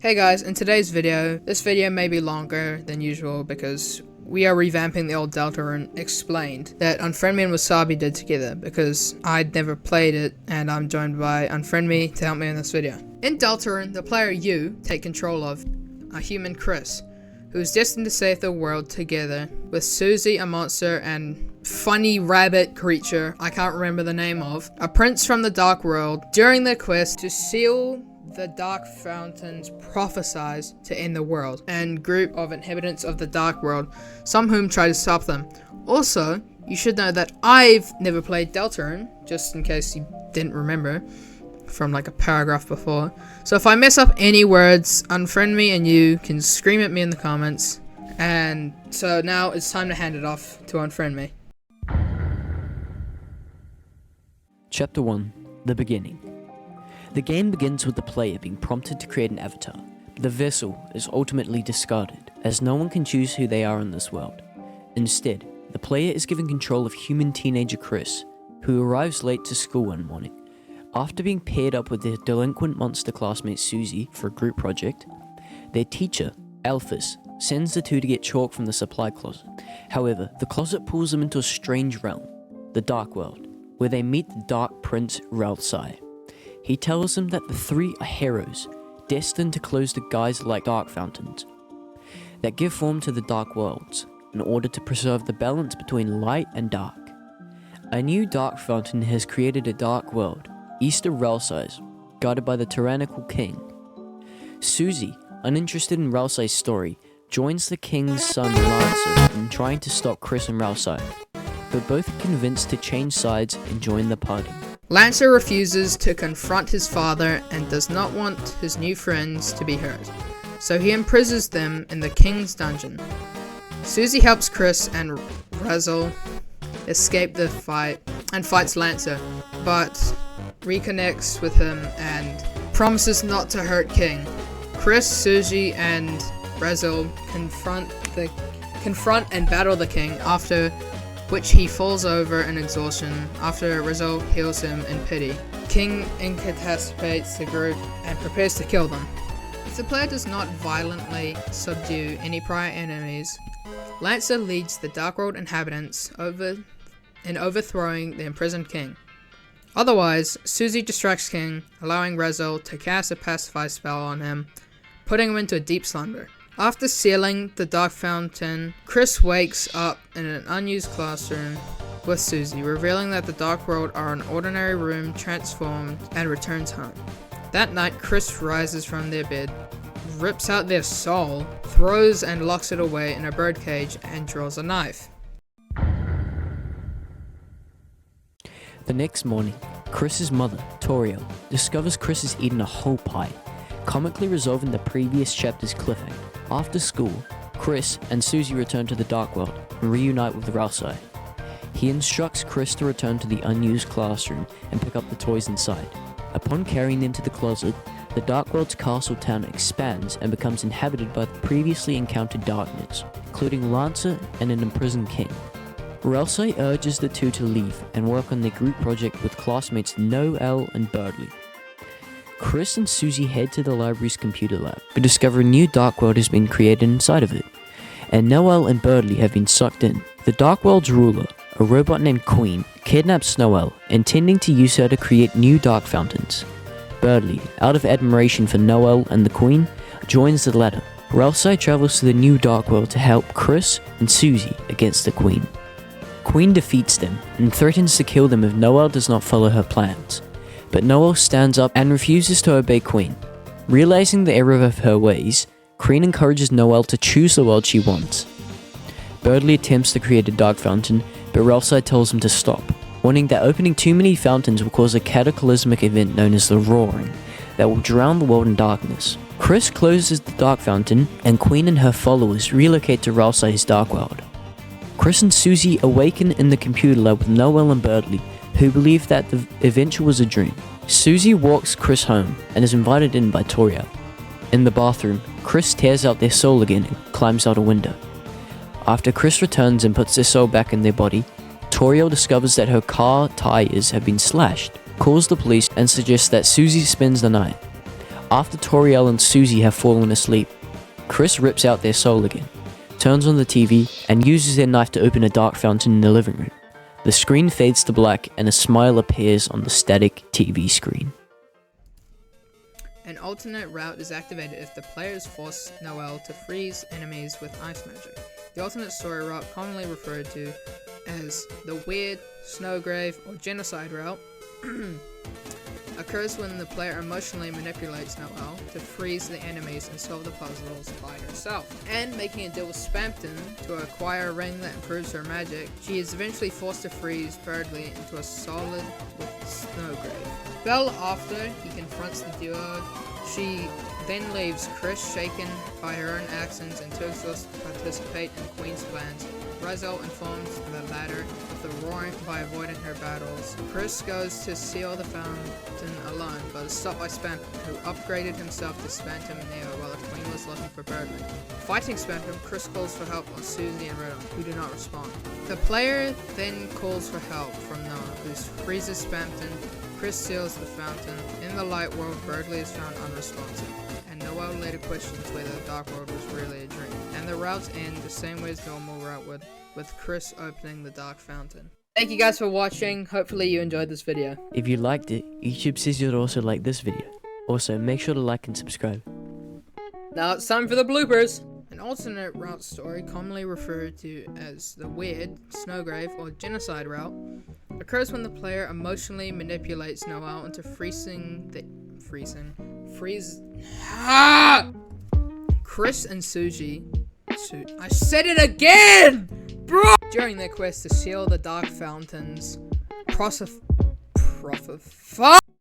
Hey guys, in today's video, this video may be longer than usual because we are revamping the old Deltarune Explained that Unfriendme and Wasabi did together because I'd never played it and I'm joined by Unfriendme to help me in this video. In Deltarune, the player you take control of a human Chris, who is destined to save the world together with Susie, a monster, and funny rabbit creature I can't remember the name of, a prince from the dark world. During the quest to seal the dark fountains prophesies to end the world, and group of inhabitants of the dark world, some whom try to stop them. Also, you should know that I've never played Deltarune, just in case you didn't remember from like a paragraph before. So if I mess up any words, Unfriendme and you can scream at me in the comments. And so now it's time to hand it off to Unfriendme. Chapter 1. The Beginning. The game begins with the player being prompted to create an avatar. The vessel is ultimately discarded, as no one can choose who they are in this world. Instead, the player is given control of human teenager Chris, who arrives late to school one morning. After being paired up with their delinquent monster classmate Susie for a group project, their teacher, Alphys, sends the two to get chalk from the supply closet. However, the closet pulls them into a strange realm, the Dark World, where they meet the Dark Prince Ralsei. He tells them that the three are heroes, destined to close the guise-like dark fountains that give form to the dark worlds, in order to preserve the balance between light and dark. A new dark fountain has created a dark world, east of Ralsei's, guarded by the tyrannical king. Susie, uninterested in Ralsei's story, joins the king's son Lancer in trying to stop Chris and Ralsei, but both are convinced to change sides and join the party. Lancer refuses to confront his father and does not want his new friends to be hurt, so he imprisons them in the king's dungeon. Susie helps Chris and Razel escape the fight and fights Lancer, but reconnects with him and promises not to hurt King. Chris, Susie, and Razel confront and battle the king, after which he falls over in exhaustion after Rizzo heals him in pity. King incapacitates the group and prepares to kill them. If the player does not violently subdue any prior enemies, Lancer leads the Dark World inhabitants in overthrowing the imprisoned king. Otherwise, Susie distracts King, allowing Rizzo to cast a pacify spell on him, putting him into a deep slumber. After sealing the dark fountain, Chris wakes up in an unused classroom with Susie, revealing that the Dark World are an ordinary room transformed, and returns home. That night, Chris rises from their bed, rips out their soul, throws and locks it away in a birdcage, and draws a knife. The next morning, Chris's mother, Toriel, discovers Chris has eaten a whole pie, comically resolving the previous chapter's cliffhanger. After school, Chris and Susie return to the Dark World and reunite with Ralsei. He instructs Chris to return to the unused classroom and pick up the toys inside. Upon carrying them to the closet, the Dark World's castle town expands and becomes inhabited by the previously encountered darkness, including Lancer and an imprisoned king. Ralsei urges the two to leave and work on their group project with classmates Noel and Birdley. Chris and Susie head to the library's computer lab, but discover a new Dark World has been created inside of it, and Noel and Birdley have been sucked in. The Dark World's ruler, a robot named Queen, kidnaps Noel, intending to use her to create new dark fountains. Birdley, out of admiration for Noel and the Queen, joins the latter. Ralsei travels to the new Dark World to help Chris and Susie against the Queen. Queen defeats them and threatens to kill them if Noel does not follow her plans. But Noel stands up and refuses to obey Queen. Realizing the error of her ways, Queen encourages Noel to choose the world she wants. Birdley attempts to create a dark fountain, but Ralsei tells him to stop, warning that opening too many fountains will cause a cataclysmic event known as the Roaring, that will drown the world in darkness. Chris closes the dark fountain, and Queen and her followers relocate to Ralsei's Dark World. Chris and Susie awaken in the computer lab with Noel and Birdley, who believe that the adventure was a dream. Susie walks Chris home and is invited in by Toriel. In the bathroom, Chris tears out their soul again and climbs out a window. After Chris returns and puts their soul back in their body, Toriel discovers that her car tires have been slashed, calls the police and suggests that Susie spends the night. After Toriel and Susie have fallen asleep, Chris rips out their soul again, turns on the TV, and uses their knife to open a dark fountain in the living room. The screen fades to black and a smile appears on the static TV screen. An alternate route is activated if the players force Noel to freeze enemies with ice magic. The alternate story route, commonly referred to as the weird, snowgrave, or genocide route, occurs when the player emotionally manipulates Noel to freeze the enemies and solve the puzzles by herself. And making a deal with Spampton to acquire a ring that improves her magic, she is eventually forced to freeze Birdley into a solid with Snowgrave. Well after he confronts the duo, she then leaves Chris shaken by her own actions and too exhausted to participate in Queen's plans. Razel informs the latter of the roaring by avoiding her battles. Chris goes to seal the fountain alone, but is stopped by Spampton, who upgraded himself to Spampton Neo while the Queen was looking for Birdley. Fighting Spampton, Chris calls for help on Susie and Riddle, who do not respond. The player then calls for help from Noah, who freezes Spampton. Chris seals the fountain. In the light world, Birdley is found unresponsive, and Noel later questions whether the dark world was really a dream. And the routes end the same way as normal route would, with Chris opening the dark fountain. Thank you guys for watching. Hopefully you enjoyed this video. If you liked it, YouTube says you'd also like this video. Also, make sure to like and subscribe. Now it's time for the bloopers. An alternate route story, commonly referred to as the weird, snowgrave, or genocide route, occurs when the player emotionally manipulates Noel into Chris and Suji. I said it again, bro. During their quest to seal the dark fountains, fuck.